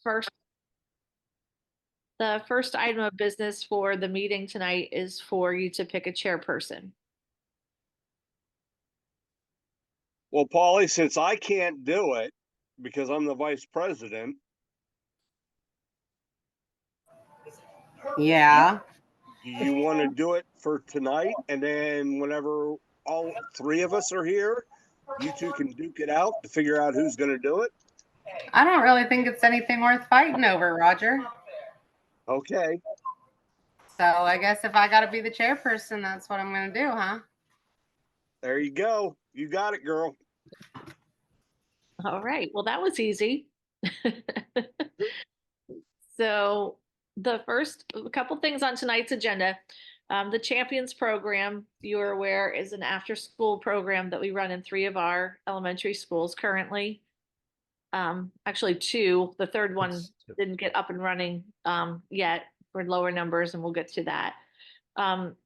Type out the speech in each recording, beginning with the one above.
first, the first item of business for the meeting tonight is for you to pick a chairperson. Well, Paulie, since I can't do it because I'm the vice president, Yeah. do you want to do it for tonight? And then whenever all three of us are here, you two can duke it out to figure out who's going to do it? I don't really think it's anything worth fighting over, Roger. Okay. So I guess if I got to be the chairperson, that's what I'm going to do, huh? There you go. You got it, girl. All right. Well, that was easy. So the first couple things on tonight's agenda, the Champions program, you're aware, is an after-school program that we run in 3 of our elementary schools currently. Actually 2. The third one didn't get up and running yet for lower numbers, and we'll get to that.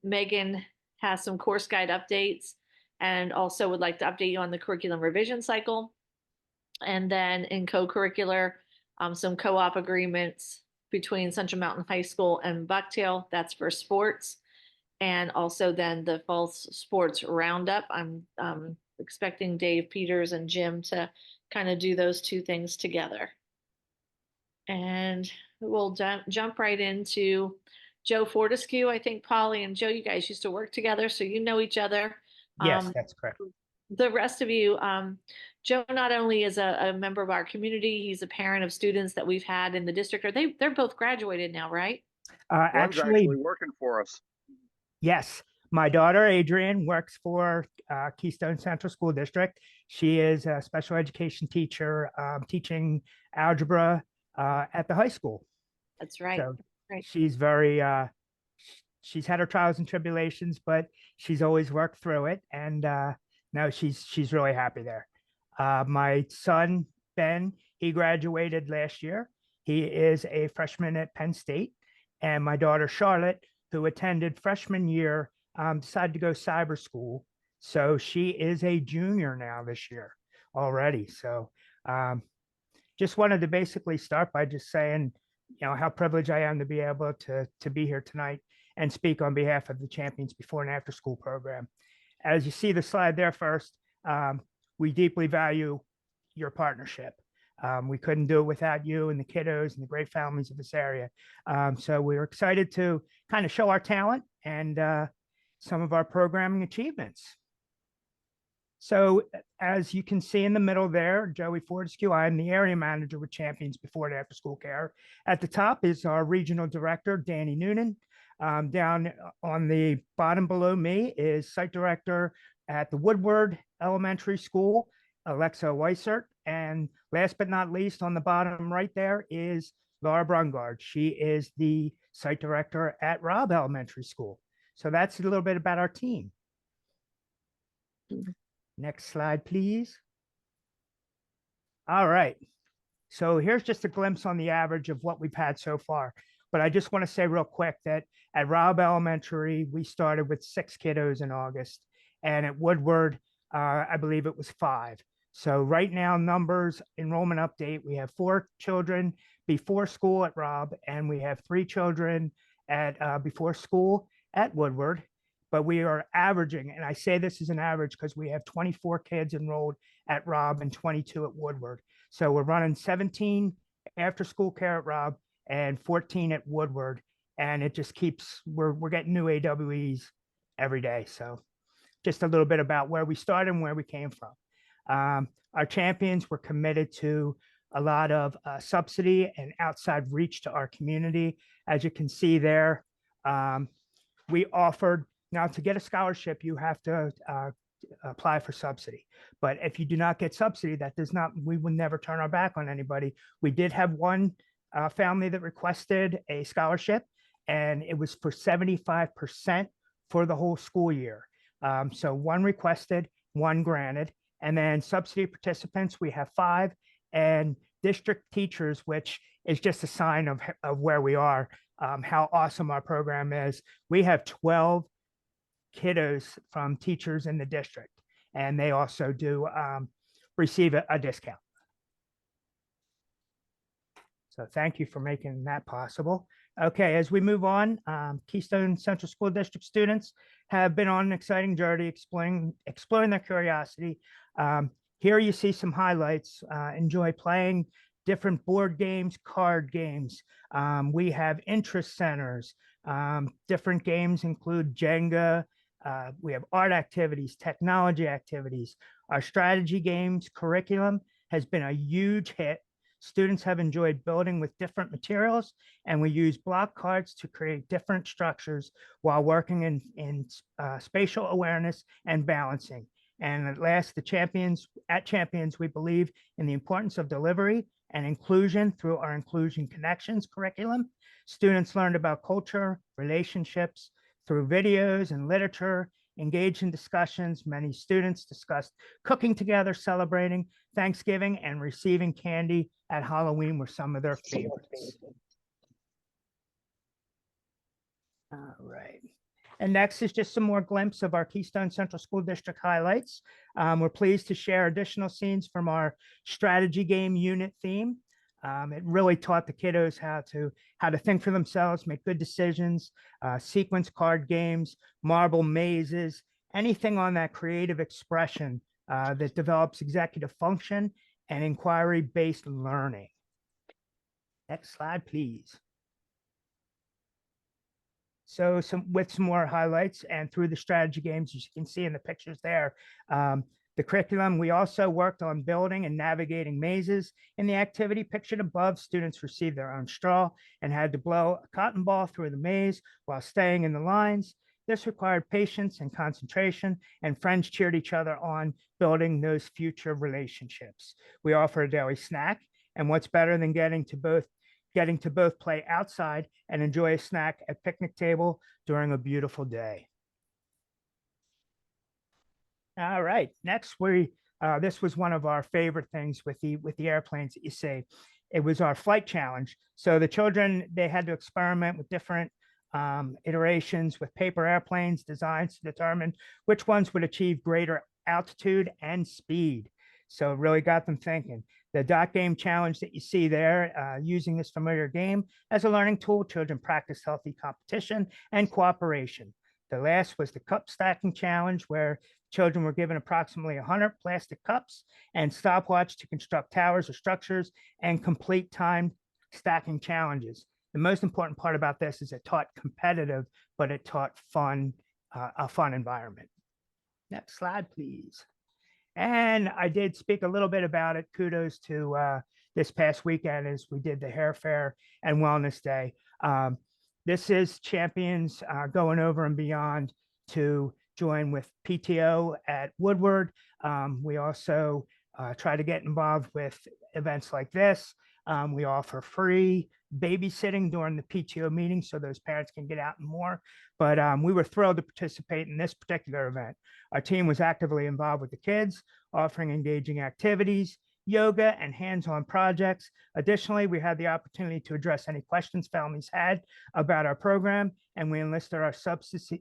Megan has some course guide updates and also would like to update you on the curriculum revision cycle. And then in co-curricular, some co-op agreements between Central Mountain High School and Bucktail. That's for sports. And also then the fall sports roundup. I'm expecting Dave Peters and Jim to kind of do those 2 things together. And we'll jump right into Joe Fortescue. I think Polly and Joe, you guys used to work together, so you know each other. Yes, that's correct. The rest of you, Joe not only is a member of our community, he's a parent of students that we've had in the district. They're both graduated now, right? One's Actually, working for us. yes. My daughter, Adrian, works for Keystone Central School District. She is a special education teacher teaching algebra at the high school. That's right. So right. she's very, she's had her trials and tribulations, but she's always worked through it. And no, she's really happy there. My son, Ben, he graduated last year. He is a freshman at Penn State. And my daughter, Charlotte, who attended freshman year, decided to go cyber school. So she is a junior now this year already. So just wanted to basically start by just saying, you know, how privileged I am to be able to be here tonight and speak on behalf of the Champions Before and After School program. As you see the slide there first, we deeply value your partnership. We couldn't do it without you and the kiddos and the great families of this area. So we're excited to kind of show our talent and some of our programming achievements. So as you can see in the middle there, Joey Fortescue, I'm the area manager with Champions Before and After School Care. At the top is our regional director, Danny Noonan. Down on the bottom below me is site director at the Woodward Elementary School, Alexa Weissert. And last but not least, on the bottom right there is Laura Brungard. She is the site director at Robb Elementary School. So that's a little bit about our team. Next slide, please. All right. So here's just a glimpse on the average of what we've had so far. But I just want to say real quick that at Robb Elementary, we started with 6 kiddos in August. And at Woodward, I believe it was 5. So right now, numbers, enrollment update, we have 4 children before school at Robb, and we have 3 children at before school at Woodward. But we are averaging, and I say this is an average because we have 24 kids enrolled at Robb and 22 at Woodward. So we're running 17 after school care at Robb and 14 at Woodward. And it just keeps, we're getting new AWEs every day. So just a little bit about where we started and where we came from. Our champions were committed to a lot of subsidy and outside reach to our community. As you can see there, we offered, now to get a scholarship, you have to apply for subsidy. But if you do not get subsidy, that does not, we will never turn our back on anybody. We did have one family that requested a scholarship, and it was for 75% for the whole school year. So 1 requested, 1 granted, and then subsidy participants, we have 5, and district teachers, which is just a sign of where we are, how awesome our program is. We have 12 kiddos from teachers in the district, and they also do receive a discount. So thank you for making that possible. Okay, as we move on, Keystone Central School District students have been on an exciting journey exploring their curiosity. Here you see some highlights. Enjoy playing different board games, card games. We have interest centers. Different games include Jenga. We have art activities, technology activities. Our strategy games curriculum has been a huge hit. Students have enjoyed building with different materials, and we use block cards to create different structures while working in spatial awareness and balancing. And at last, at Champions, we believe in the importance of delivery and inclusion through our Inclusion Connections curriculum. Students learned about culture, relationships through videos and literature, engaged in discussions. Many students discussed cooking together, celebrating Thanksgiving, and receiving candy at Halloween were some of their favorites. All right. And next is just some more glimpse of our Keystone Central School District highlights. We're pleased to share additional scenes from our strategy game unit theme. It really taught the kiddos how to think for themselves, make good decisions, sequence card games, marble mazes, anything on that creative expression that develops executive function and inquiry-based learning. Next slide, please. So with some more highlights and through the strategy games, as you can see in the pictures there, the curriculum, we also worked on building and navigating mazes. In the activity pictured above, students received their own straw and had to blow a cotton ball through the maze while staying in the lines. This required patience and concentration, and friends cheered each other on, building those future relationships. We offer a daily snack, and what's better than getting to both play outside and enjoy a snack at picnic table during a beautiful day. All right, next this was one of our favorite things with the airplanes that you see. It was our flight challenge. So the children, they had to experiment with different iterations with paper airplanes designs to determine which ones would achieve greater altitude and speed. So it really got them thinking. The dot game challenge that you see there, using this familiar game as a learning tool, children practice healthy competition and cooperation. The last was the cup stacking challenge, where children were given approximately 100 plastic cups and stopwatch to construct towers or structures and complete timed stacking challenges. The most important part about this is it taught competitive, but it taught fun, a fun environment. Next slide, please. And I did speak a little bit about it. Kudos to this past weekend as we did the hair fair and wellness day. This is Champions going over and beyond to join with PTO at Woodward. We also try to get involved with events like this. We offer free babysitting during the PTO meeting so those parents can get out and more. But we were thrilled to participate in this particular event. Our team was actively involved with the kids, offering engaging activities, yoga, and hands-on projects. Additionally, we had the opportunity to address any questions families had about our program, and we enlisted our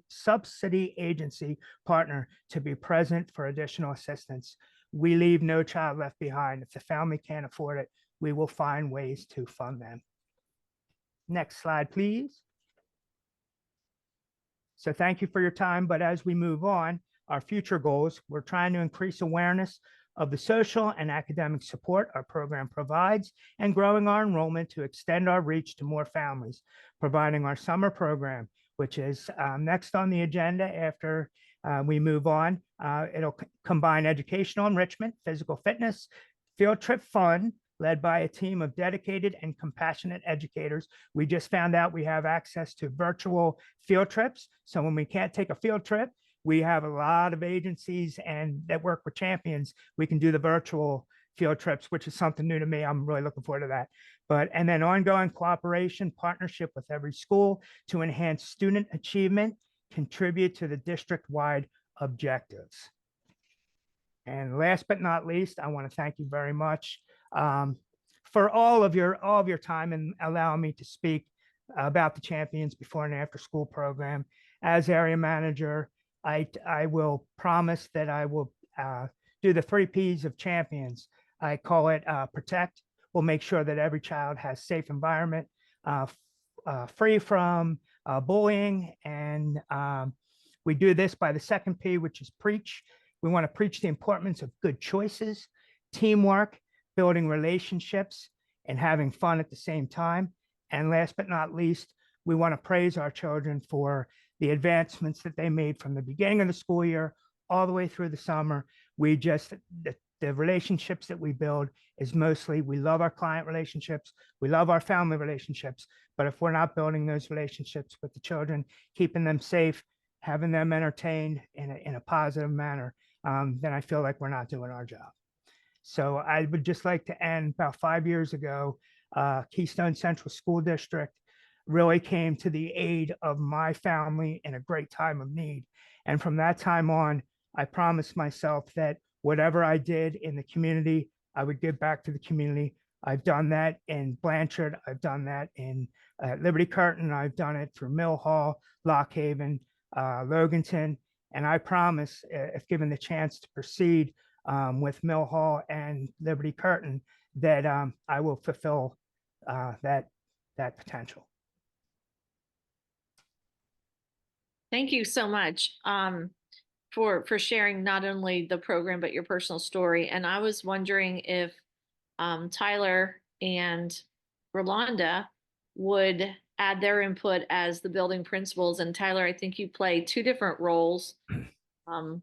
subsidy agency partner to be present for additional assistance. We leave no child left behind. If the family can't afford it, we will find ways to fund them. Next slide, please. So thank you for your time, but as we move on, our future goals, we're trying to increase awareness of the social and academic support our program provides and growing our enrollment to extend our reach to more families, providing our summer program, which is next on the agenda after we move on. It'll combine educational enrichment, physical fitness, field trip fun, led by a team of dedicated and compassionate educators. We just found out we have access to virtual field trips. So when we can't take a field trip, we have a lot of agencies and that work with Champions. We can do the virtual field trips, which is something new to me. I'm really looking forward to that. And then ongoing cooperation, partnership with every school to enhance student achievement, contribute to the district-wide objectives. And last but not least, I want to thank you very much for all of your time and allowing me to speak about the Champions before and after school program. As area manager, I will promise that I will do the 3 Ps of Champions. I call it protect, We'll make sure that every child has safe environment, free from bullying. And we do this by the second P, which is preach. We want to preach the importance of good choices, teamwork, building relationships, and having fun at the same time. And last but not least, we want to praise our children for the advancements that they made from the beginning of the school year all the way through the summer. The relationships that we build is mostly, we love our client relationships, we love our family relationships, but if we're not building those relationships with the children, keeping them safe, having them entertained in a positive manner, then I feel like we're not doing our job. So I would just like to end, about 5 years ago, Keystone Central School District really came to the aid of my family in a great time of need. And from that time on, I promised myself that whatever I did in the community, I would give back to the community. I've done that in Blanchard. I've done that in Liberty Curtin. I've done it through Mill Hall, Lock Haven, Loganton. And I promise, if given the chance to proceed with Mill Hall and Liberty Curtin, that I will fulfill that potential. Thank you so much for sharing not only the program but your personal story. And I was wondering if Tyler and Rolanda would add their input as the building principals. And Tyler, I think you play two different roles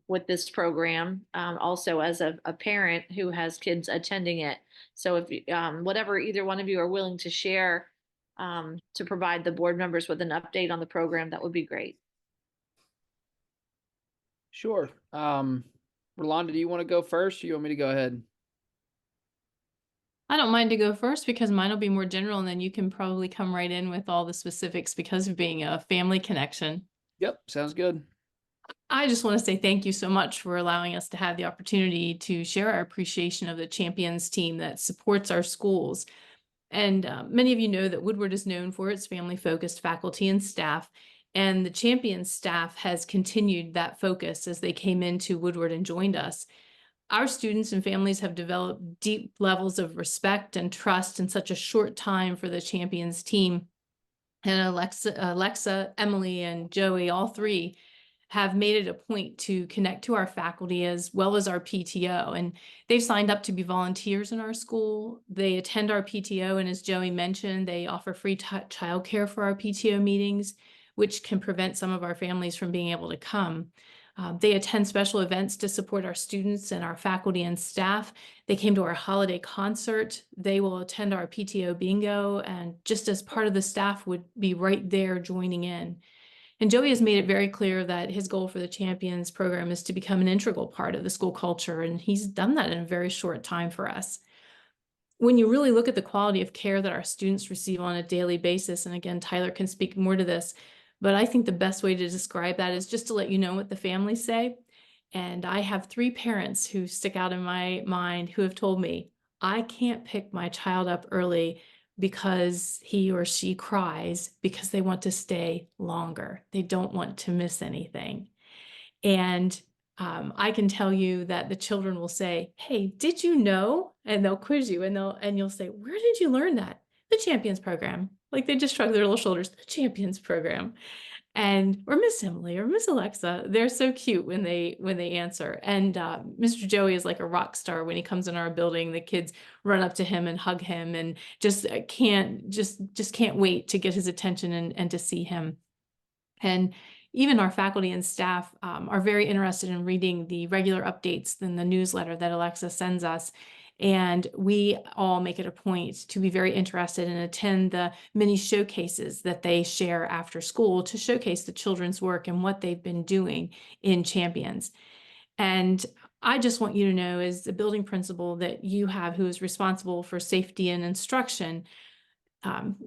with this program, also as a parent who has kids attending it. So if whatever either one of you are willing to share to provide the board members with an update on the program, that would be great. Sure. Rolanda, do you want to go first, or you want me to go ahead? I don't mind to go first because mine will be more general, and then you can probably come right in with all the specifics because of being a family connection. Yep, sounds good. I just want to say thank you so much for allowing us to have the opportunity to share our appreciation of the Champions team that supports our schools. And many of you know that Woodward is known for its family-focused faculty and staff, and the Champions staff has continued that focus as they came into Woodward and joined us. Our students and families have developed deep levels of respect and trust in such a short time for the Champions team. And Alexa, Emily, and Joey, all three, have made it a point to connect to our faculty as well as our PTO. And they've signed up to be volunteers in our school. They attend our PTO, and as Joey mentioned, they offer free childcare for our PTO meetings, which can prevent some of our families from being able to come. They attend special events to support our students and our faculty and staff. They came to our holiday concert. They will attend our PTO bingo, and just as part of the staff would be right there joining in. And Joey has made it very clear that his goal for the Champions program is to become an integral part of the school culture, and he's done that in a very short time for us. When you really look at the quality of care that our students receive on a daily basis, and again, Tyler can speak more to this, but I think the best way to describe that is just to let you know what the families say. And I have 3 parents who stick out in my mind who have told me, I can't pick my child up early because he or she cries because they want to stay longer. They don't want to miss anything. And I can tell you that the children will say, hey, did you know? And they'll quiz you, and you'll say, where did you learn that? The Champions program. Like, they just shrug their little shoulders, the Champions program. And or Miss Emily or Miss Alexa, they're so cute when they answer. And Mr. Joey is like a rock star when he comes in our building. The kids run up to him and hug him, and just can't wait to get his attention and to see him. And even our faculty and staff are very interested in reading the regular updates in the newsletter that Alexa sends us. And we all make it a point to be very interested and attend the many showcases that they share after school to showcase the children's work and what they've been doing in Champions. And I just want you to know, as a building principal that you have who is responsible for safety and instruction,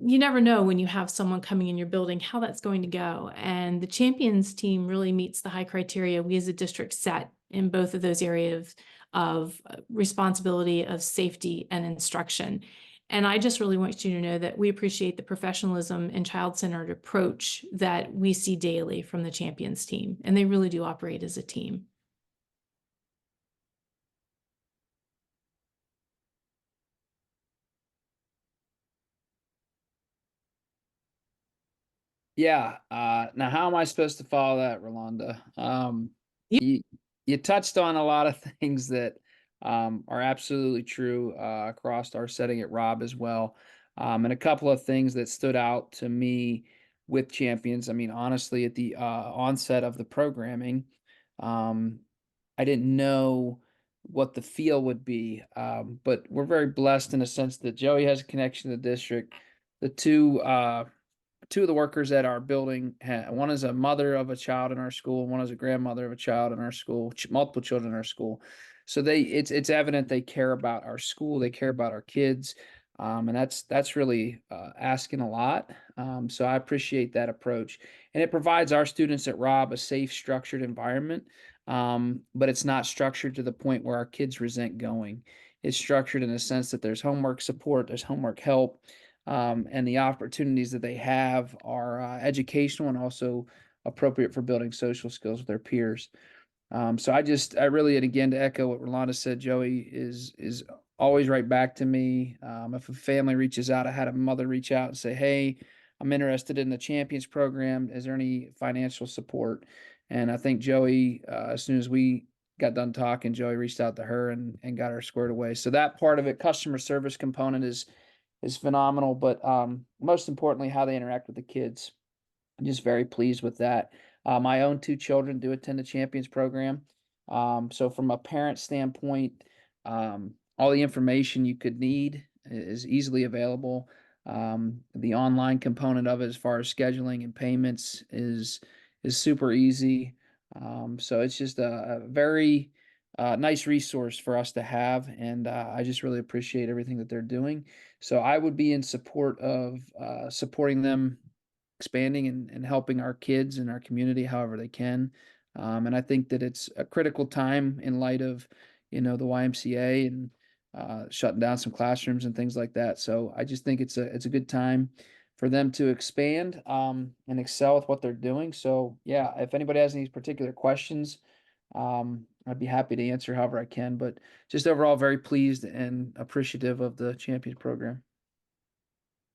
you never know when you have someone coming in your building how that's going to go. And the Champions team really meets the high criteria we as a district set in both of those areas of responsibility, of safety, and instruction. And I just really want you to know that we appreciate the professionalism and child-centered approach that we see daily from the Champions team. And they really do operate as a team. Yeah. Now how am I supposed to follow that, Rolanda? You- You touched on a lot of things that are absolutely true across our setting at Rob as well. And a couple of things that stood out to me with Champions. I mean, honestly, at the onset of the programming, um, I didn't know what the feel would be. But we're very blessed in a sense that Joey has a connection to the district. The two of the workers at our building, one is a mother of a child in our school, one is a grandmother of a child in our school, multiple children in our school. So it's evident they care about our school, they care about our kids, and that's really asking a lot. So I appreciate that approach, and it provides our students at Rob a safe, structured environment. But it's not structured to the point where our kids resent going. It's structured in a sense that there's homework support, there's homework help, and the opportunities that they have are educational and also appropriate for building social skills with their peers. So I really, and again, to echo what Rolanda said, Joey is always right back to me. If a family reaches out, I had a mother reach out and say, "Hey, I'm interested in the Champions program. Is there any financial support?" And I think Joey, as soon as we got done talking, Joey reached out to her and got her squared away. So that part of it, customer service component is phenomenal, but most importantly, how they interact with the kids. I'm just very pleased with that. My own two children do attend the Champions program. So from a parent standpoint, all the information you could need is easily available. The online component of it, as far as scheduling and payments, is super easy. So it's just a very nice resource for us to have, and I just really appreciate everything that they're doing. So I would be in support of supporting them expanding and helping our kids and our community however they can. And I think that it's a critical time in light of, the YMCA and shutting down some classrooms and things like that. So I just think it's a good time for them to expand and excel with what they're doing. So yeah, if anybody has any particular questions, I'd be happy to answer however I can. But just overall, very pleased and appreciative of the Champions program.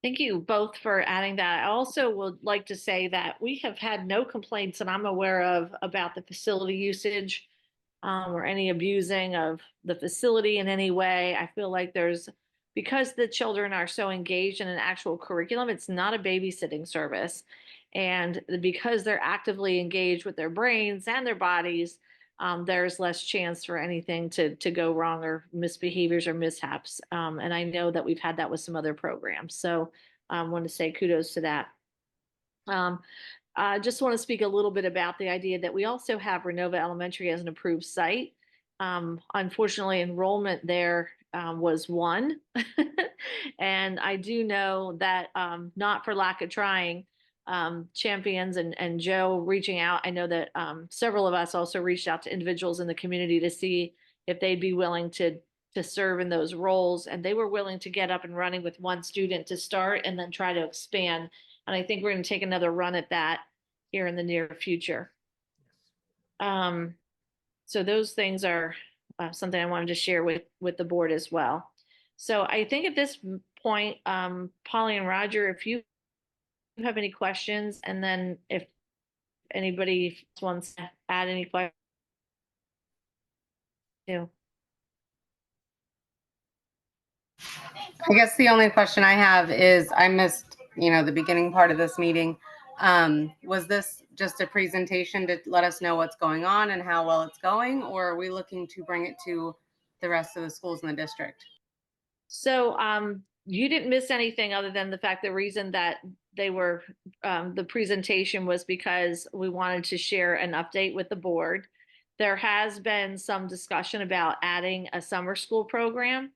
Thank you both for adding that. I also would like to say that we have had no complaints that I'm aware of about the facility usage or any abusing of the facility in any way. I feel like because the children are so engaged in an actual curriculum, it's not a babysitting service. And because they're actively engaged with their brains and their bodies, there's less chance for anything to go wrong or misbehaviors or mishaps. And I know that we've had that with some other programs. So I want to say kudos to that. I just want to speak a little bit about the idea that we also have Renova Elementary as an approved site. Unfortunately, enrollment there was one. And I do know that not for lack of trying, Champions and Joe reaching out. I know that several of us also reached out to individuals in the community to see if they'd be willing to serve in those roles. And they were willing to get up and running with one student to start and then try to expand. And I think we're going to take another run at that here in the near future. So those things are something I wanted to share with the board as well. So I think at this point, Polly and Roger, if you have any questions, and then if anybody wants to add any questions too. I guess the only question I have is I missed, the beginning part of this meeting. Was this just a presentation to let us know what's going on and how well it's going, or are we looking to bring it to the rest of the schools in the district? So you didn't miss anything other than the fact the reason that they were the presentation was because we wanted to share an update with the board. There has been some discussion about adding a summer school program,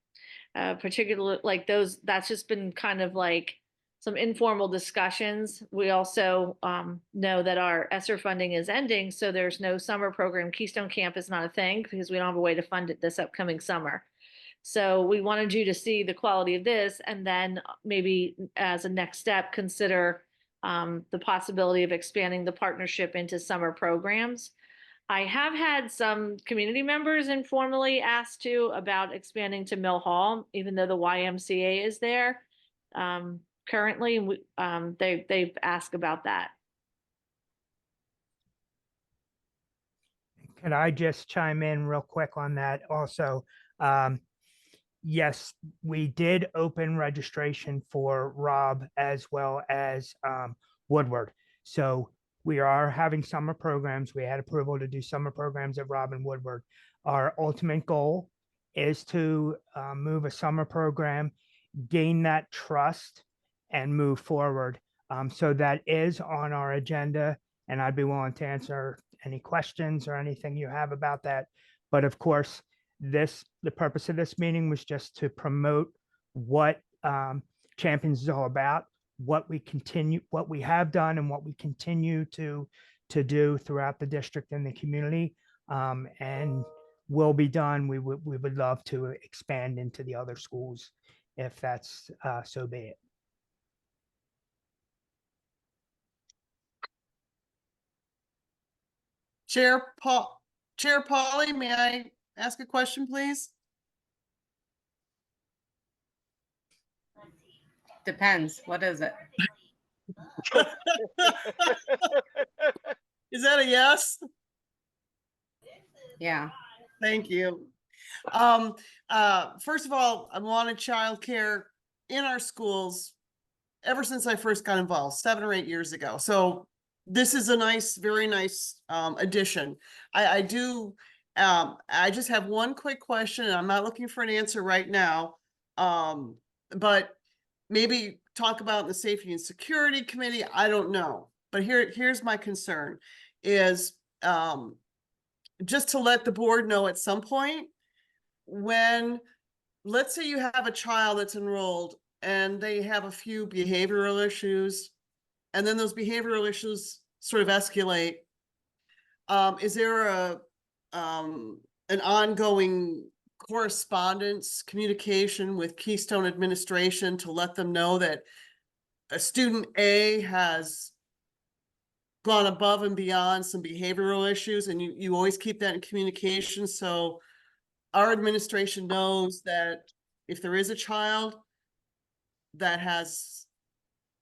particularly like that's just been kind of like some informal discussions. We also know that our ESSER funding is ending, so there's no summer program. Keystone Camp is not a thing because we don't have a way to fund it this upcoming summer. So we wanted you to see the quality of this, and then maybe as a next step, consider the possibility of expanding the partnership into summer programs. I have had some community members informally asked to about expanding to Mill Hall, even though the YMCA is there currently. They've asked about that. Can I just chime in real quick on that also? Um, yes, we did open registration for Rob as well as Woodward. So we are having summer programs. We had approval to do summer programs at Rob and Woodward. Our ultimate goal is to move a summer program, gain that trust, and move forward. So that is on our agenda, and I'd be willing to answer any questions or anything you have about that. But of course, the purpose of this meeting was just to promote what Champions is all about, what we have done, and what we continue to do throughout the district and the community, and will be done. We would love to expand into the other schools if that's so be it. Chair Polly, may I ask a question, please? Depends. What is it? Is that a yes? Yeah. Thank you. First of all, I wanted childcare in our schools ever since I first got involved 7 or 8 years ago. So this is a nice, very nice addition. I just have one quick question, and I'm not looking for an answer right now. But maybe talk about the Safety and Security Committee. I don't know. But here's my concern is just to let the board know at some point when, let's say you have a child that's enrolled and they have a few behavioral issues, and then those behavioral issues sort of escalate. Is there an ongoing correspondence, communication with Keystone administration to let them know that a student A has gone above and beyond some behavioral issues, and you always keep that in communication so our administration knows that if there is a child that has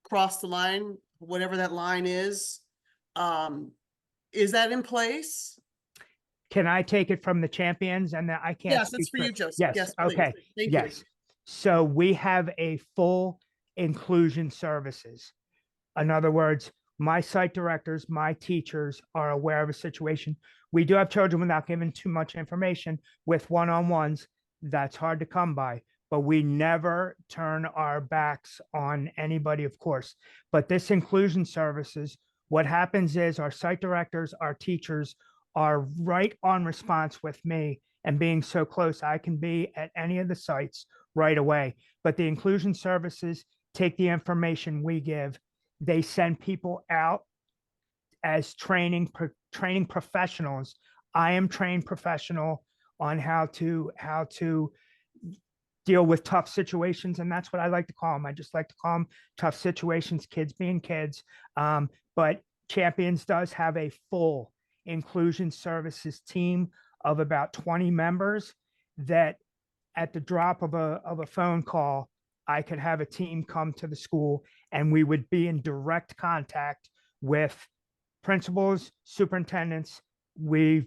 crossed the line, whatever that line is that in place? Can I take it from the Champions? And I can't Yes, speak that's for you, Joseph. Yes, Yes, please. okay. Thank Yes. you. So we have a full inclusion services. In other words, my site directors, my teachers are aware of a situation. We do have children without giving too much information with one-on-ones. That's hard to come by, but we never turn our backs on anybody, of course. But this inclusion services, what happens is our site directors, our teachers are right on response with me, and being so close, I can be at any of the sites right away. But the inclusion services take the information we give. They send people out as training professionals. I am trained professional on how to deal with tough situations, and that's what I like to call them. I just like to call them tough situations, kids being kids. But Champions does have a full inclusion services team of about 20 members that at the drop of a phone call, I could have a team come to the school and we would be in direct contact with principals, superintendents. We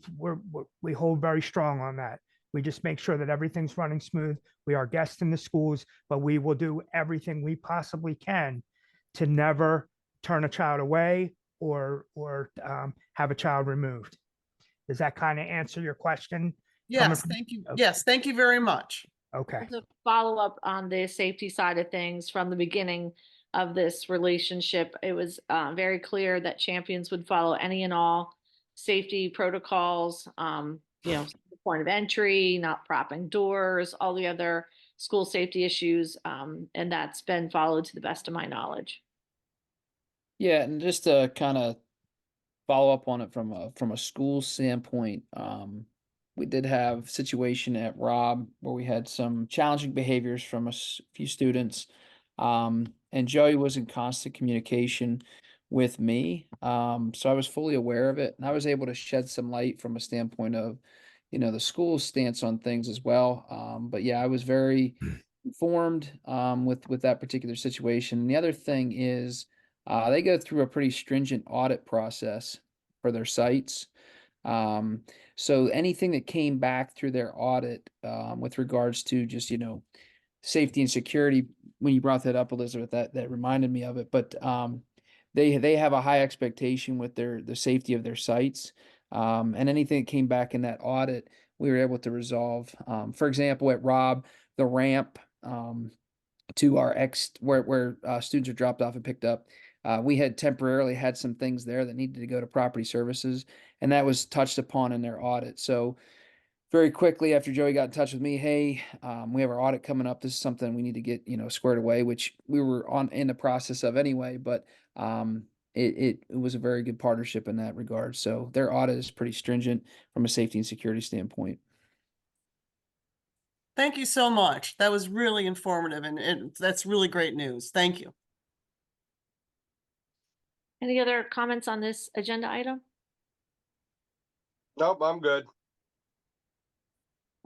hold very strong on that. We just make sure that everything's running smooth. We are guests in the schools, but we will do everything we possibly can to never turn a child away or have a child removed. Does that kind of answer your question? Yes, thank you. Yes, thank you very much. Okay. To follow up on the safety side of things from the beginning of this relationship, it was very clear that Champions would follow any and all safety protocols, the point of entry, not propping doors, all the other school safety issues, and that's been followed to the best of my knowledge. Yeah, and just to kind of follow up on it from a school standpoint, we did have situation at Rob where we had some challenging behaviors from a few students, and Joey was in constant communication with me, so I was fully aware of it, and I was able to shed some light from a standpoint of, the school's stance on things as well. But yeah, I was very informed with that particular situation. And the other thing is, they go through a pretty stringent audit process for their sites. So anything that came back through their audit with regards to just, safety and security, when you brought that up, Elizabeth, that reminded me of it. But they have a high expectation with the safety of their sites. And anything that came back in that audit, we were able to resolve. For example, at Rob, the ramp to our where students are dropped off and picked up. We had temporarily had some things there that needed to go to property services, and that was touched upon in their audit. So very quickly after Joey got in touch with me, hey, we have our audit coming up. This is something we need to get squared away, which we were in the process of anyway. But it was a very good partnership in that regard. So their audit is pretty stringent from a safety and security standpoint. Thank you so much. That was really informative and that's really great news. Thank you. Any other comments on this agenda item? Nope, I'm good.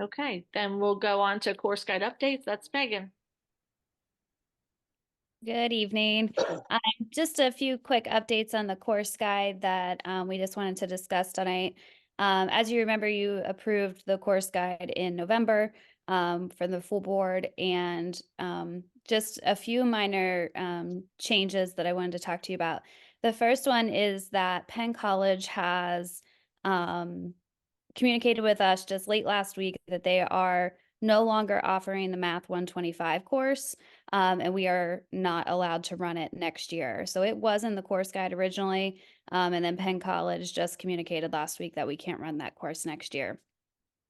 Okay, then we'll go on to course guide updates. That's Megan. Good evening. Just a few quick updates on the course guide that we just wanted to discuss tonight. As you remember, you approved the course guide in November for the full board, and just a few minor changes that I wanted to talk to you about. The first one is that Penn College has communicated with us just late last week that they are no longer offering the Math 125 course, and we are not allowed to run it next year. So it was in the course guide originally, and then Penn College just communicated last week that we can't run that course next year.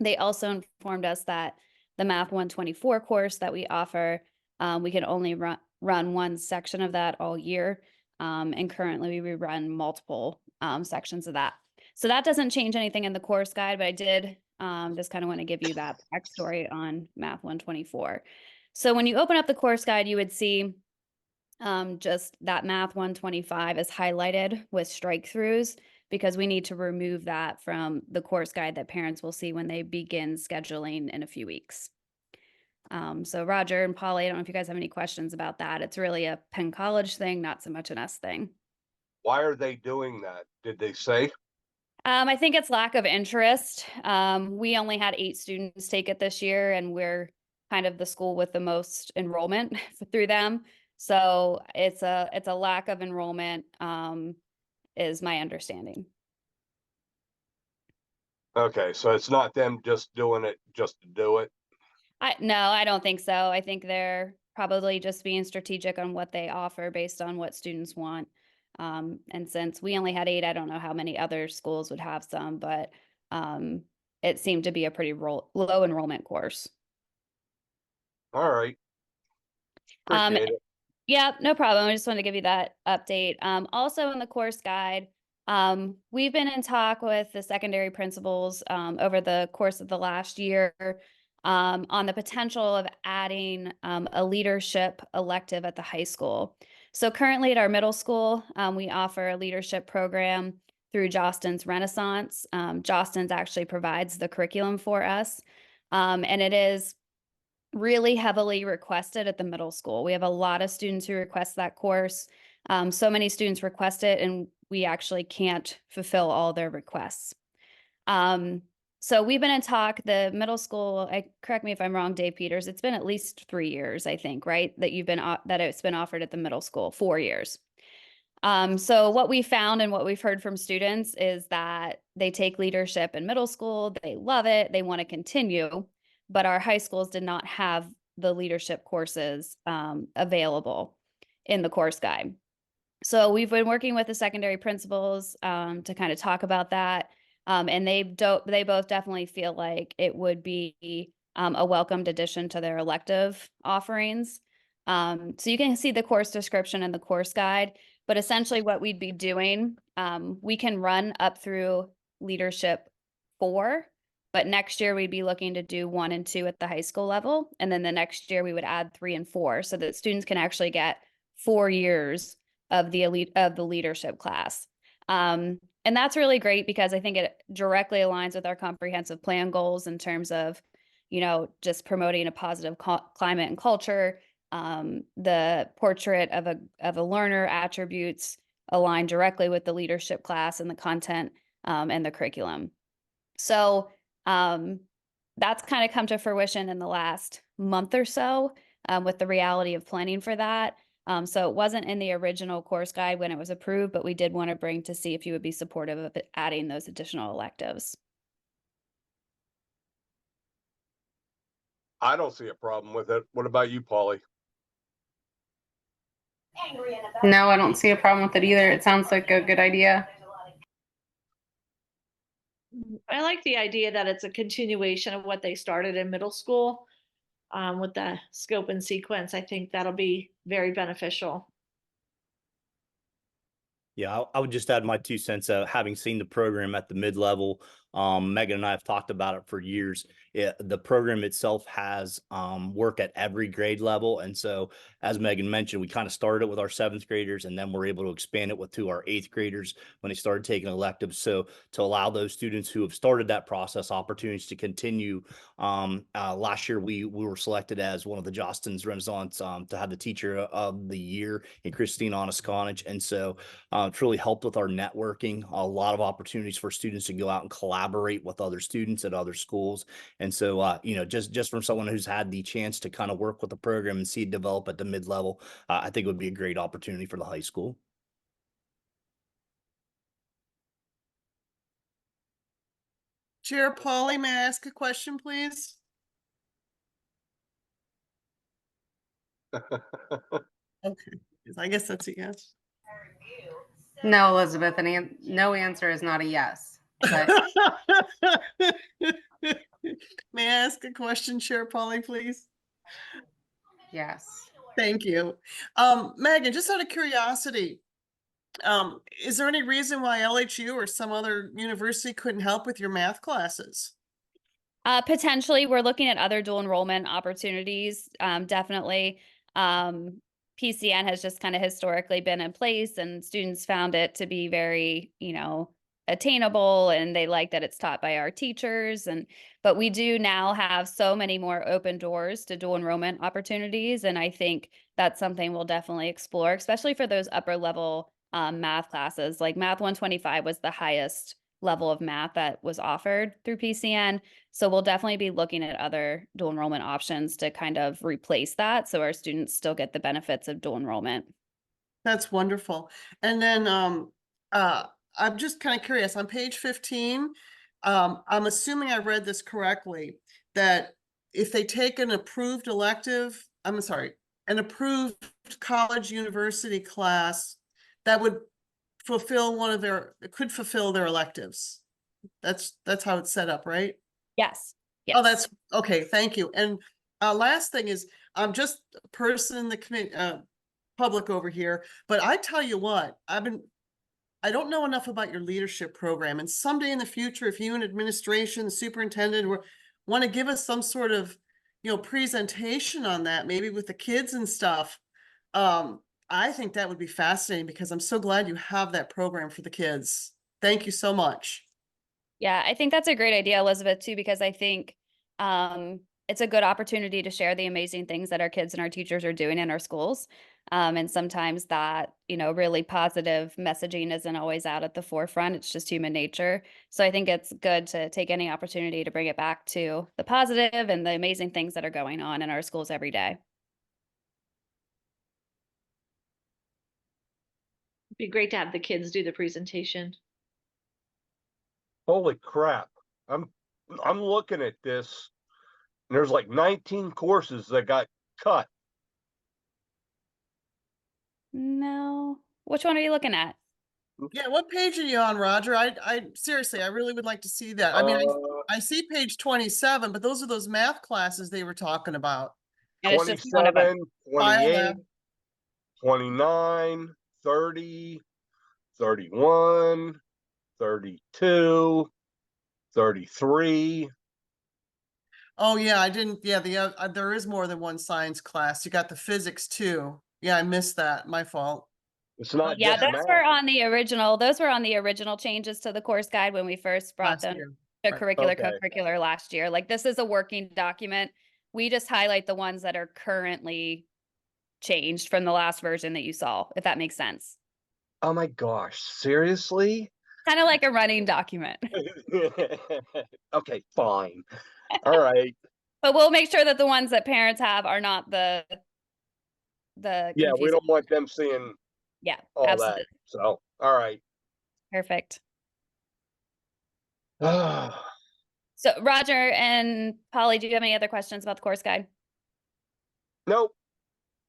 They also informed us that the Math 124 course that we offer, we can only run one section of that all year, and currently we run multiple sections of that. So that doesn't change anything in the course guide, but I did just kind of want to give you that backstory on Math 124. So when you open up the course guide, you would see just that Math 125 is highlighted with strike throughs because we need to remove that from the course guide that parents will see when they begin scheduling in a few weeks. So Roger and Polly, I don't know if you guys have any questions about that. It's really a Penn College thing, not so much an us thing. Why are they doing that? Did they say? I think it's lack of interest. We only had 8 students take it this year, and we're kind of the school with the most enrollment through them. So it's a lack of enrollment, is my understanding. Okay, so it's not them just doing it just to do it. No, I don't think so. I think they're probably just being strategic on what they offer based on what students want. And since we only had 8, I don't know how many other schools would have some, but it seemed to be a pretty low enrollment course. All right. Appreciate it. Yeah, no problem. I just wanted to give you that update. Also in the course guide, we've been in talk with the secondary principals over the course of the last year on the potential of adding a leadership elective at the high school. So currently at our middle school, we offer a leadership program through Jostens Renaissance. Jostens actually provides the curriculum for us, and it is really heavily requested at the middle school. We have a lot of students who request that course. So many students request it, and we actually can't fulfill all their requests. So we've been in talk, the middle school, correct me if I'm wrong, Dave Peters, it's been at least 3 years, I think, right? That it's been offered at the middle school, 4 years. So what we found and what we've heard from students is that they take leadership in middle school, they love it, they want to continue, but our high schools did not have the leadership courses available in the course guide. So we've been working with the secondary principals to kind of talk about that. And they both definitely feel like it would be a welcomed addition to their elective offerings. So you can see the course description in the course guide, but essentially what we'd be doing, we can run up through leadership 4, but next year we'd be looking to do 1 and 2 at the high school level. And then the next year we would add 3 and 4 so that students can actually get 4 years of the leadership class. And that's really great because I think it directly aligns with our comprehensive plan goals in terms of, just promoting a positive climate and culture. The portrait of a learner attributes align directly with the leadership class and the content and the curriculum. So that's kind of come to fruition in the last month or so with the reality of planning for that. So it wasn't in the original course guide when it was approved, but we did want to bring to see if you would be supportive of adding those additional electives. I don't see a problem with it. What about you, Polly? No, I don't see a problem with it either. It sounds like a good idea. I like the idea that it's a continuation of what they started in middle school with the scope and sequence. I think that'll be very beneficial. Yeah, I would just add my 2 cents. Having seen the program at the mid-level, Megan and I have talked about it for years. The program itself has work at every grade level, and so as Megan mentioned, we kind of started with our 7th graders, and then we're able to expand it to our 8th graders when they started taking electives. So to allow those students who have started that process opportunities to continue. Last year we were selected as one of the Jostens Renaissance to have the Teacher of the Year in Christine Onisconich, and so. It's really helped with our networking, a lot of opportunities for students to go out and collaborate with other students at other schools. And so, just from someone who's had the chance to kind of work with the program and see it develop at the mid-level, I think it would be a great opportunity for the high school. Chair Polly, may I ask a question, please? Okay, I guess that's a yes. No, Elizabeth, no answer is not a yes. But May I ask a question, Chair Polly, please? yes. Thank you. Megan, just out of curiosity, is there any reason why LHU or some other university couldn't help with your math classes? Potentially, we're looking at other dual enrollment opportunities. Definitely. PCN has just kind of historically been in place, and students found it to be very, attainable, and they like that it's taught by our teachers. But we do now have so many more open doors to dual enrollment opportunities, and I think that's something we'll definitely explore, especially for those upper level math classes. Like Math 125 was the highest level of math that was offered through PCN. So we'll definitely be looking at other dual enrollment options to kind of replace that, so our students still get the benefits of dual enrollment. That's wonderful. And then I'm just kind of curious, on page 15, I'm assuming I read this correctly, that if they take an approved elective, I'm sorry, an approved college university class, that would fulfill it could fulfill their electives. That's how it's set up, right? Yes. Yes. Oh, that's okay. Thank you. And last thing is, I'm just a person in the public over here, but I tell you what, I don't know enough about your leadership program, and someday in the future, if you and administration, the superintendent, want to give us some sort of, presentation on that, maybe with the kids and stuff, I think that would be fascinating, because I'm so glad you have that program for the kids. Thank you so much. Yeah, I think that's a great idea, Elizabeth, too, because I think it's a good opportunity to share the amazing things that our kids and our teachers are doing in our schools. And sometimes that, really positive messaging isn't always out at the forefront. It's just human nature. So I think it's good to take any opportunity to bring it back to the positive and the amazing things that are going on in our schools every day. It'd be great to have the kids do the presentation. Holy crap. I'm looking at this, and there's like 19 courses that got cut. No. Which one are you looking at? Yeah, what page are you on, Roger? I seriously, I really would like to see that. I mean, I see page 27, but those are those math classes they were talking about. And it's just one of them. 27, 28, 29, 30, 31, 32, 33. Oh yeah, I didn't. Yeah, there is more than one science class. You got the physics too. Yeah, I missed that. My fault. It's not Yeah, just those math. were on the original. Those were on the original changes to the course guide when we first brought Last them year. to Right. curricular, Okay. co-curricular last year. Like, this is a working document. We just highlight the ones that are currently changed from the last version that you saw, if that makes sense. Oh my gosh, seriously? Kind of like a running document. Okay, fine. All right. But we'll make sure that the ones that parents have are not the Yeah, we confusing. don't want them seeing Yeah, all absolutely. that. So, all right. Perfect. So Roger and Polly, do you have any other questions about the course guide? Nope.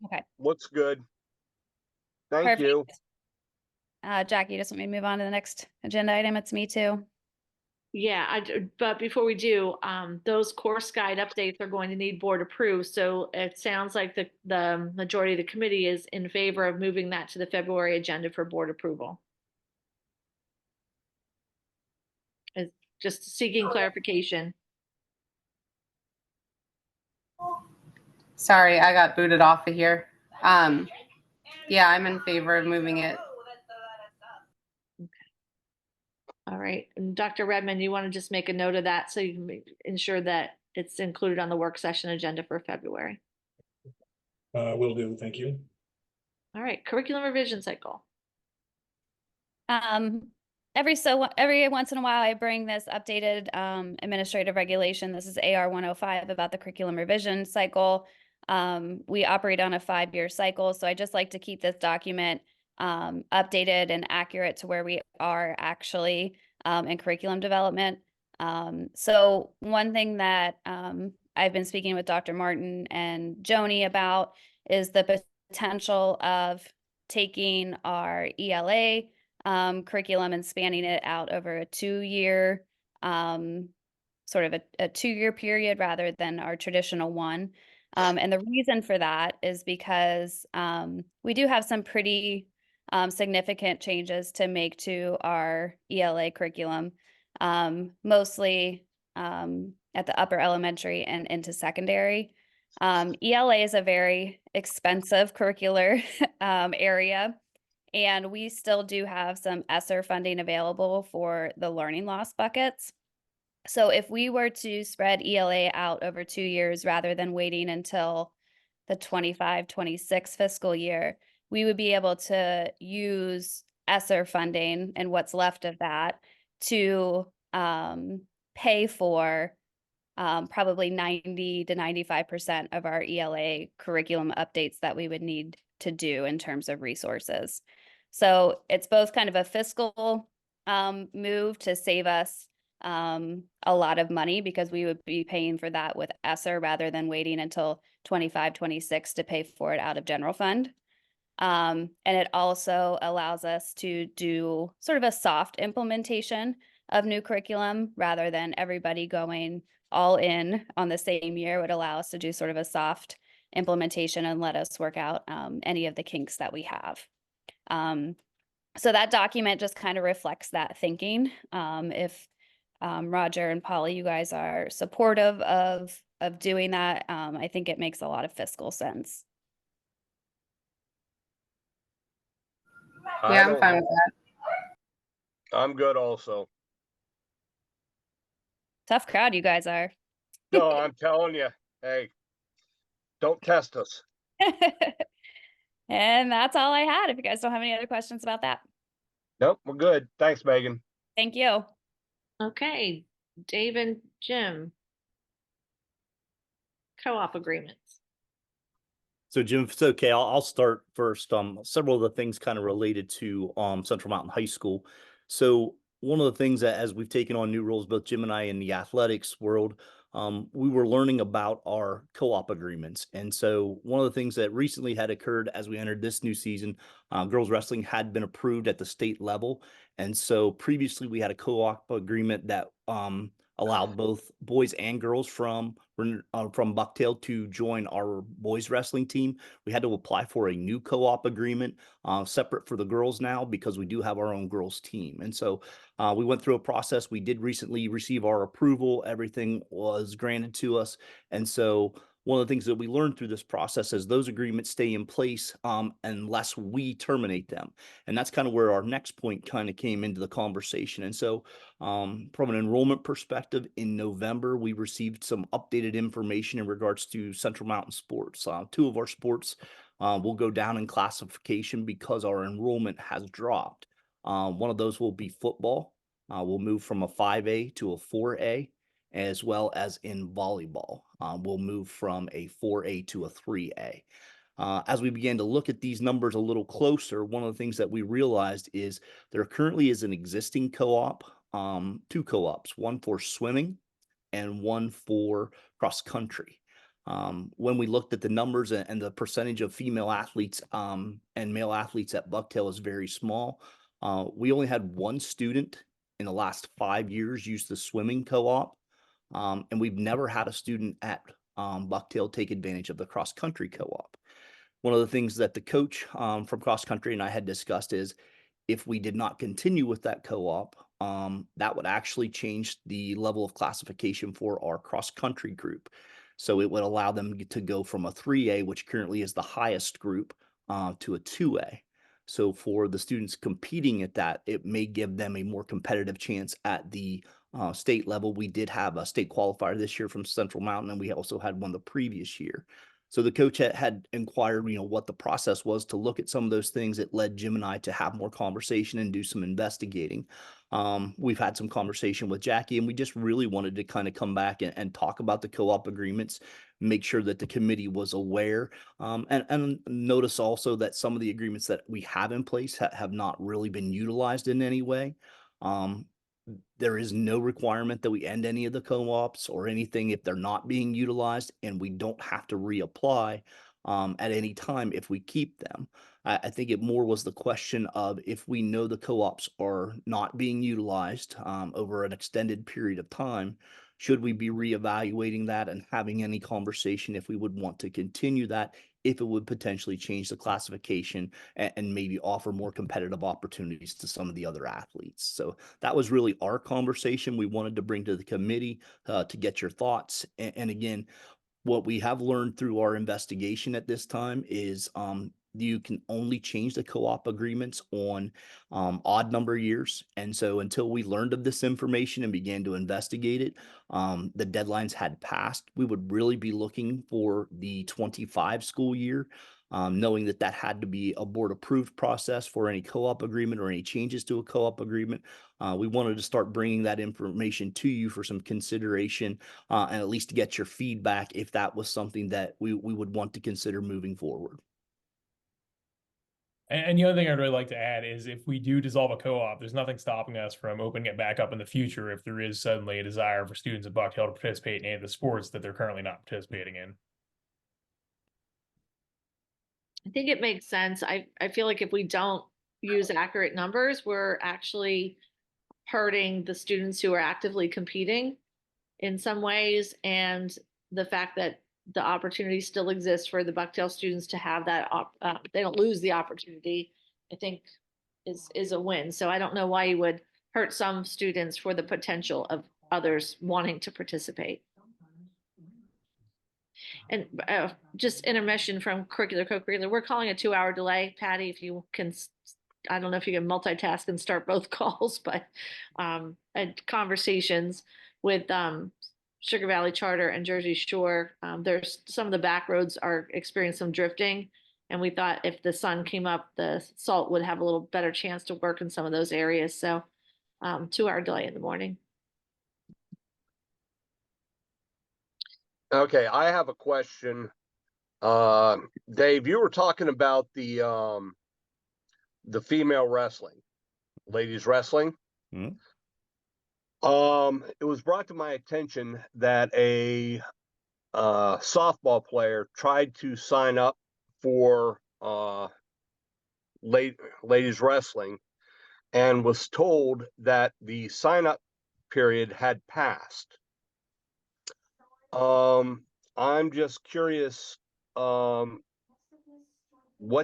Okay, Looks good. Thank perfect. you. Jackie, you just want me to move on to the next agenda item? It's me too. Yeah, but before we do, those course guide updates are going to need board approved. So it sounds like the majority of the committee is in favor of moving that to the February agenda for board approval. Is just seeking clarification. Sorry, I got booted off of here. Yeah, I'm in favor of moving it. All right, and Dr. Redmond, you want to just make a note of that so you can ensure that it's included on the work session agenda for February. Will do, thank you. All right, curriculum revision cycle. Every once in a while, I bring this updated administrative regulation. This is AR 105 about the curriculum revision cycle. We operate on a 5-year cycle, so I just like to keep this document updated and accurate to where we are actually in curriculum development. So one thing that I've been speaking with Dr. Martin and Joni about is the potential of taking our ELA curriculum and spanning it out over a 2-year, sort of a 2-year period rather than our traditional one. And the reason for that is because we do have some pretty significant changes to make to our ELA curriculum, mostly at the upper elementary and into secondary. ELA is a very expensive curricular area, and we still do have some ESSER funding available for the learning loss buckets. So if we were to spread ELA out over 2 years rather than waiting until the 25-26 fiscal year, we would be able to use ESSER funding and what's left of that to pay for probably 90 to 95% of our ELA curriculum updates that we would need to do in terms of resources. So it's both kind of a fiscal move to save us a lot of money because we would be paying for that with ESSER rather than waiting until 25-26 to pay for it out of general fund. And it also allows us to do sort of a soft implementation of new curriculum rather than everybody going all in on the same year. Would allow us to do sort of a soft implementation and let us work out any of the kinks that we have. So that document just kind of reflects that thinking. If Roger and Polly, you guys are supportive of doing that, I think it makes a lot of fiscal sense. Yeah, I'm fine with that. I'm good also. Tough crowd you guys are. No, I'm telling you, hey, don't test us. And that's all I had. If you guys don't have any other questions about that. Nope, we're good. Thanks, Megan. Thank you. Okay, Dave and Jim. Co-op agreements. So Jim, if it's okay, I'll start first. Several of the things kind of related to Central Mountain High School. So one of the things that as we've taken on new roles, both Jim and I in the athletics world, we were learning about our co-op agreements. And so one of the things that recently had occurred as we entered this new season, girls wrestling had been approved at the state level. And so previously we had a co-op agreement that allowed both boys and girls from Bucktail to join our boys wrestling team. We had to apply for a new co-op agreement separate for the girls now because we do have our own girls team. And so we went through a process. We did recently receive our approval. Everything was granted to us. And so one of the things that we learned through this process is those agreements stay in place unless we terminate them. And that's kind of where our next point kind of came into the conversation. And so from an enrollment perspective, in November, we received some updated information in regards to Central Mountain sports. 2 of our sports will go down in classification because our enrollment has dropped. One of those will be football. We'll move from a 5A to a 4A, as well as in volleyball. We'll move from a 4A to a 3A. As we began to look at these numbers a little closer, one of the things that we realized is there currently is an existing co-op, two co-ops, one for swimming and one for cross country. When we looked at the numbers and the percentage of female athletes and male athletes at Bucktail is very small. We only had one student in the last 5 years use the swimming co-op. And we've never had a student at Bucktail take advantage of the cross country co-op. One of the things that the coach from cross country and I had discussed is if we did not continue with that co-op, that would actually change the level of classification for our cross country group. So it would allow them to go from a 3A, which currently is the highest group, to a 2A. So for the students competing at that, it may give them a more competitive chance at the state level. We did have a state qualifier this year from Central Mountain, and we also had one the previous year. So the coach had inquired, what the process was to look at some of those things. It led Jim and I to have more conversation and do some investigating. We've had some conversation with Jackie, and we just really wanted to kind of come back and talk about the co-op agreements, make sure that the committee was aware, and notice also that some of the agreements that we have in place have not really been utilized in any way. There is no requirement that we end any of the co-ops or anything if they're not being utilized, and we don't have to reapply at any time if we keep them. I think it more was the question of if we know the co-ops are not being utilized over an extended period of time, should we be reevaluating that and having any conversation if we would want to continue that, if it would potentially change the classification and maybe offer more competitive opportunities to some of the other athletes. So that was really our conversation we wanted to bring to the committee to get your thoughts. And again, what we have learned through our investigation at this time is you can only change the co-op agreements on odd number years. And so until we learned of this information and began to investigate it, the deadlines had passed. We would really be looking for the 25 school year, knowing that had to be a board approved process for any co-op agreement or any changes to a co-op agreement. We wanted to start bringing that information to you for some consideration and at least to get your feedback if that was something that we would want to consider moving forward. And the other thing I'd really like to add is if we do dissolve a co-op, there's nothing stopping us from opening it back up in the future if there is suddenly a desire for students at Bucktail to participate in any of the sports that they're currently not participating in. I think it makes sense. I feel like if we don't use accurate numbers, we're actually hurting the students who are actively competing in some ways. And the fact that the opportunity still exists for the Bucktail students to have that, they don't lose the opportunity, I think is a win. So I don't know why you would hurt some students for the potential of others wanting to participate. And just intermission from curricular, co-curricular, we're calling a 2-hour delay. Patty, if you can, I don't know if you can multitask and start both calls, but had conversations with Sugar Valley Charter and Jersey Shore. There's some of the back roads are experiencing some drifting. And we thought if the sun came up, the salt would have a little better chance to work in some of those areas. So 2-hour delay in the morning. Okay, I have a question. Dave, you were talking about the female wrestling, ladies wrestling. Mm-hmm. It was brought to my attention that a softball player tried to sign up for ladies wrestling and was told that the sign up period had passed. I'm just curious what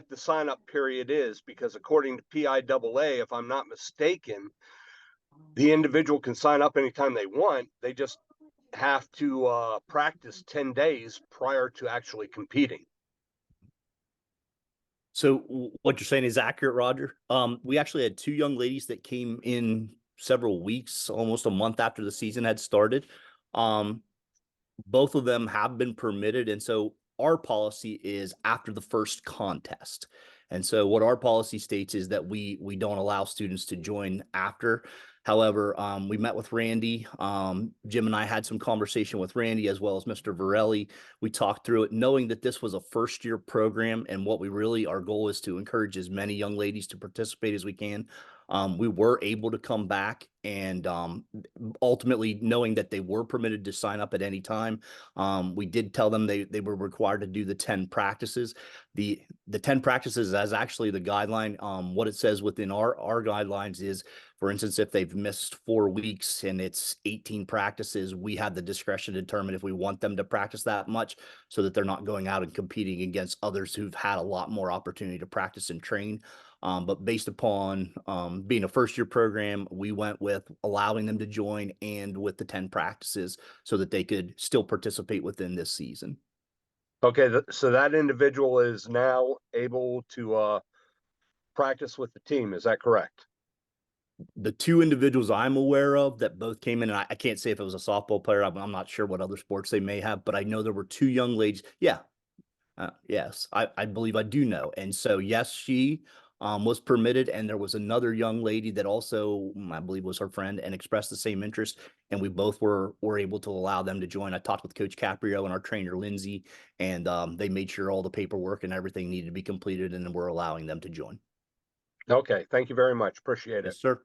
the sign up period is, because according to PIAA, if I'm not mistaken, the individual can sign up anytime they want. They just have to practice 10 days prior to actually competing. So what you're saying is accurate, Roger. We actually had 2 young ladies that came in several weeks, almost a month after the season had started. Both of them have been permitted. And so our policy is after the first contest. And so what our policy states is that we don't allow students to join after. However, we met with Randy. Jim and I had some conversation with Randy as well as Mr. Varelli. We talked through it, knowing that this was a first-year program, and what we really, our goal is to encourage as many young ladies to participate as we can. We were able to come back, and ultimately knowing that they were permitted to sign up at any time, we did tell them they were required to do the 10 practices. The 10 practices is actually the guideline. What it says within our guidelines is, for instance, if they've missed 4 weeks and it's 18 practices, we have the discretion to determine if we want them to practice that much so that they're not going out and competing against others who've had a lot more opportunity to practice and train. But based upon being a first-year program, we went with allowing them to join and with the 10 practices so that they could still participate within this season. Okay, so that individual is now able to practice with the team. Is that correct? The 2 individuals I'm aware of that both came in, and I can't say if it was a softball player. I'm not sure what other sports they may have, but I know there were 2 young ladies. Yeah. Yes, I believe I do know. And so, yes, she was permitted, and there was another young lady that also, I believe, was her friend and expressed the same interest. And we both were able to allow them to join. I talked with Coach Caprio and our trainer, Lindsay, and they made sure all the paperwork and everything needed to be completed, and then we're allowing them to join. Okay, thank you very much. Appreciate it. Yes, sir.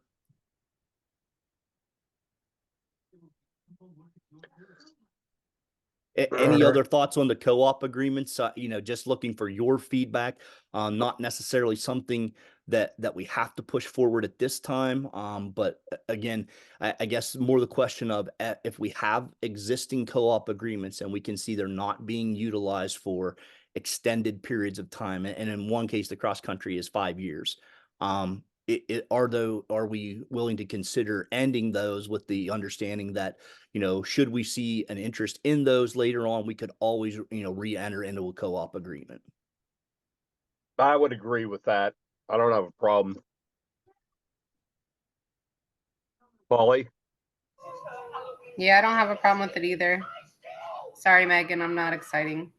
Any other thoughts on the co-op agreements? Just looking for your feedback. Not necessarily something that we have to push forward at this time. But again, I guess more the question of if we have existing co-op agreements and we can see they're not being utilized for extended periods of time, and in one case, the cross country is 5 years. Are we willing to consider ending those with the understanding that, should we see an interest in those later on, we could always, re-enter into a co-op agreement. I would agree with that. I don't have a problem. Polly? Yeah, I don't have a problem with it either. Sorry, Megan, I'm not exciting.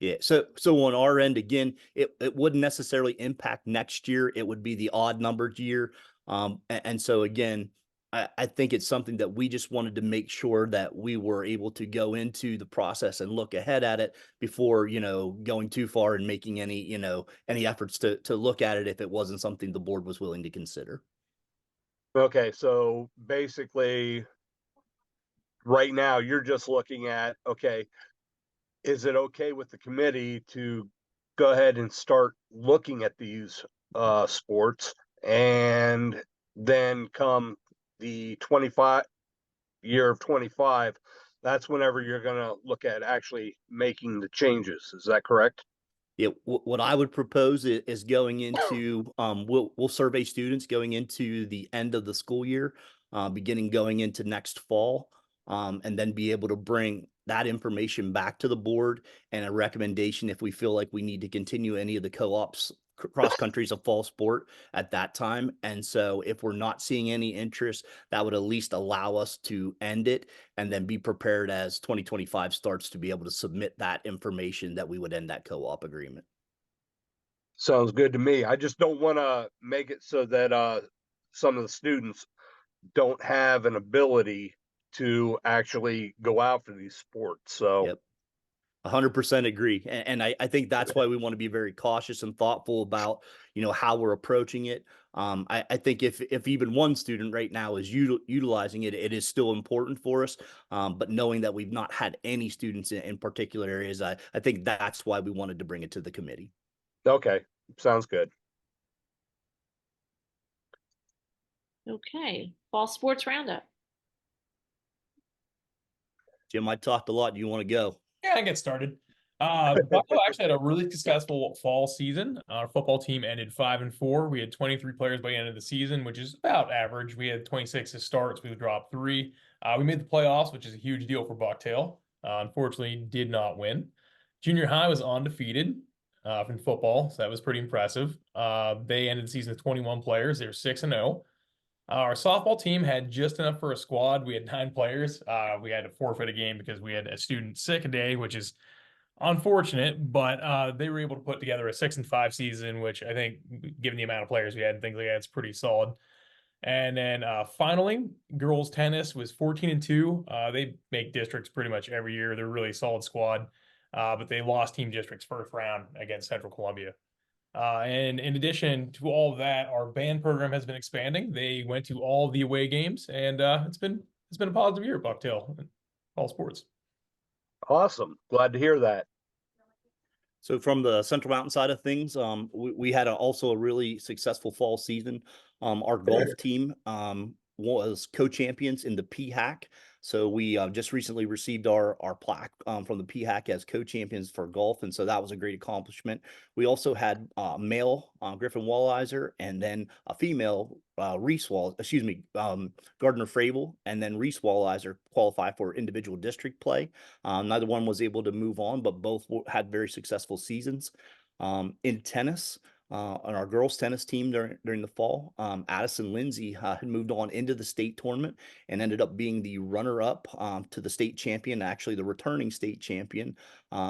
Yeah. So on our end, again, it wouldn't necessarily impact next year. It would be the odd numbered year. And so again, I think it's something that we just wanted to make sure that we were able to go into the process and look ahead at it before, going too far and making any efforts to look at it if it wasn't something the board was willing to consider. Okay, so basically, right now, you're just looking at, okay, is it okay with the committee to go ahead and start looking at these sports, and then come the 25 year of 25, that's whenever you're going to look at actually making the changes. Is that correct? Yeah, what I would propose is going into we'll survey students going into the end of the school year, beginning going into next fall, and then be able to bring that information back to the board and a recommendation if we feel like we need to continue any of the co-ops. Cross country is a fall sport at that time, and so if we're not seeing any interest, that would at least allow us to end it and then be prepared as 2025 starts to be able to submit that information that we would end that co-op agreement. Sounds good to me. I just don't want to make it so that some of the students don't have an ability to actually go out for these sports. So Yep. 100% agree. And I think that's why we want to be very cautious and thoughtful about, how we're approaching it. I think if even one student right now is utilizing it, it is still important for us. But knowing that we've not had any students in particular areas, I think that's why we wanted to bring it to the committee. okay, sounds good. Okay, fall sports roundup. Jim, I talked a lot. Do you want to go? Yeah, I get started. Buffalo actually had a really successful fall season. Our football team ended 5-4. We had 23 players by the end of the season, which is about average. We had 26 to start, so we dropped 3. We made the playoffs, which is a huge deal for Bucktail. Unfortunately, did not win. Junior high was undefeated in football, so that was pretty impressive. They ended the season with 21 players. They were 6-0. Our softball team had just enough for a squad. We had 9 players. We had to forfeit a game because we had a student sick a day, which is unfortunate, but they were able to put together a 6-5 season, which I think, given the amount of players we had and things like that, it's pretty solid. And then finally, girls tennis was 14-2. They make districts pretty much every year. They're a really solid squad, but they lost team districts first round against Central Columbia. And in addition to all of that, our band program has been expanding. They went to all the away games, and it's been a positive year at Bucktail in all sports. Awesome. Glad to hear that. So from the Central Mountain side of things, we had also a really successful fall season. Our golf team was co-champions in the PHAC. So we just recently received our plaque from the PHAC as co-champions for golf, and so that was a great accomplishment. We also had male Griffin Walliser, and then a female Gardner Fravel, and then Reese Walliser qualify for individual district play. Neither one was able to move on, but both had very successful seasons. In tennis, on our girls tennis team during the fall, Addison Lindsay had moved on into the state tournament and ended up being the runner-up to the state champion, actually the returning state champion.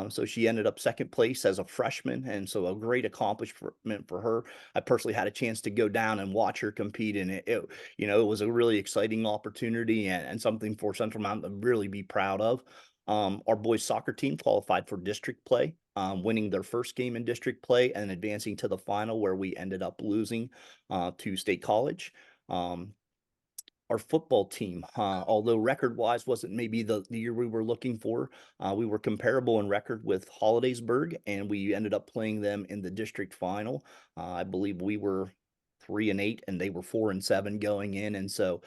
So she ended up second place as a freshman, and so a great accomplishment for her. I personally had a chance to go down and watch her compete, and it was a really exciting opportunity and something for Central Mountain to really be proud of. Our boys soccer team qualified for district play, winning their first game in district play and advancing to the final, where we ended up losing to State College. Our football team, although record-wise wasn't maybe the year we were looking for, we were comparable in record with Hollidaysburg, and we ended up playing them in the district final. I believe we were 3-8 and they were 4-7 going in, and so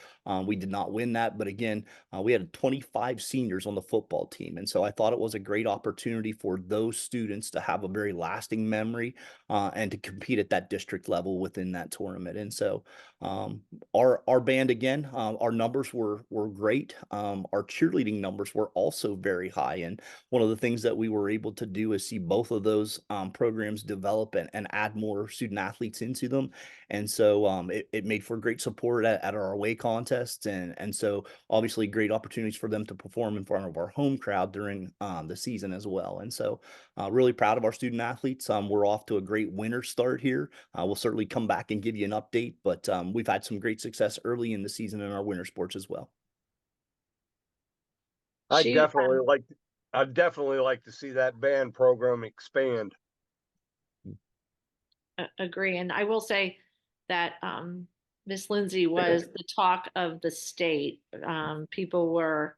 we did not win that. But again, we had 25 seniors on the football team, and so I thought it was a great opportunity for those students to have a very lasting memory and to compete at that district level within that tournament. And so our band, again, our numbers were great. Our cheerleading numbers were also very high, and one of the things that we were able to do is see both of those programs develop and add more student athletes into them. And so it made for great support at our away contests, and so obviously great opportunities for them to perform in front of our home crowd during the season as well. And so really proud of our student athletes. We're off to a great winter start here. We'll certainly come back and give you an update, but we've had some great success early in the season in our winter sports as well. I'd She, definitely like to see that band program expand. agree. And I will say that Miss Lindsay was the talk of the state. People were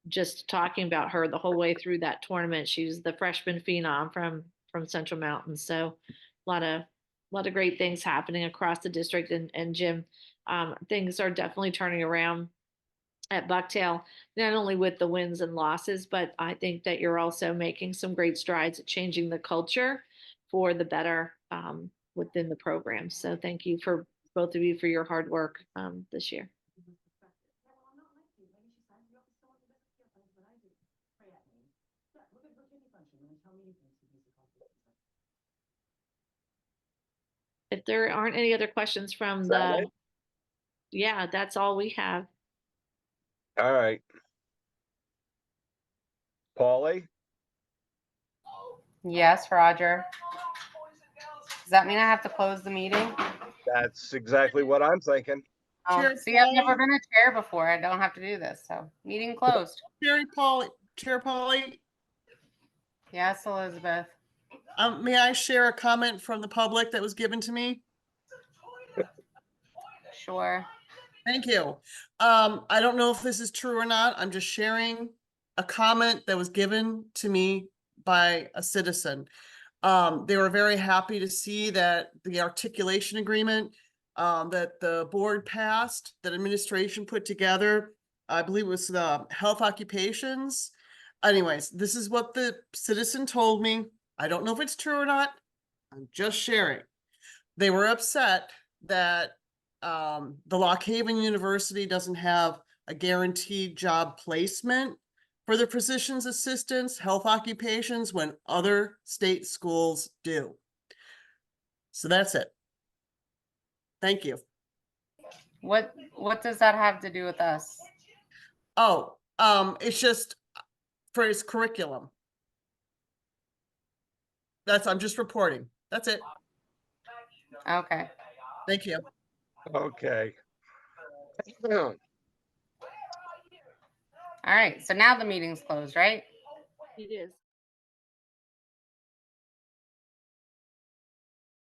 just talking about her the whole way through that tournament. She was the freshman phenom from Central Mountain. So a lot of great things happening across the district. And Jim, things are definitely turning around at Bucktail, not only with the wins and losses, but I think that you're also making some great strides at changing the culture for the better within the program. So thank you for both of you for your hard work this year. If there aren't any other questions from yeah, that's all we have. All right. Paulie? Yes, Roger. Does that mean I have to close the meeting? That's exactly what I'm thinking. Oh, Chair see, I've never Pauly? been a chair before. I don't have to do this. So meeting closed. Chair Pauly, Yes, Elizabeth. may I share a comment from the public that was given to me? Sure. Thank you. I don't know if this is true or not. I'm just sharing a comment that was given to me by a citizen. They were very happy to see that the articulation agreement that the board passed, that administration put together, I believe it was the health occupations. Anyways, this is what the citizen told me. I don't know if it's true or not. I'm just sharing. They were upset that the Lock Haven University doesn't have a guaranteed job placement for their physician's assistants, health occupations, when other state schools do. So that's it. Thank you. What does that have to do with us? Oh, it's just for his curriculum. I'm just reporting. That's it. Okay. Thank you. Okay. All right. So now the meeting's closed, right? It is.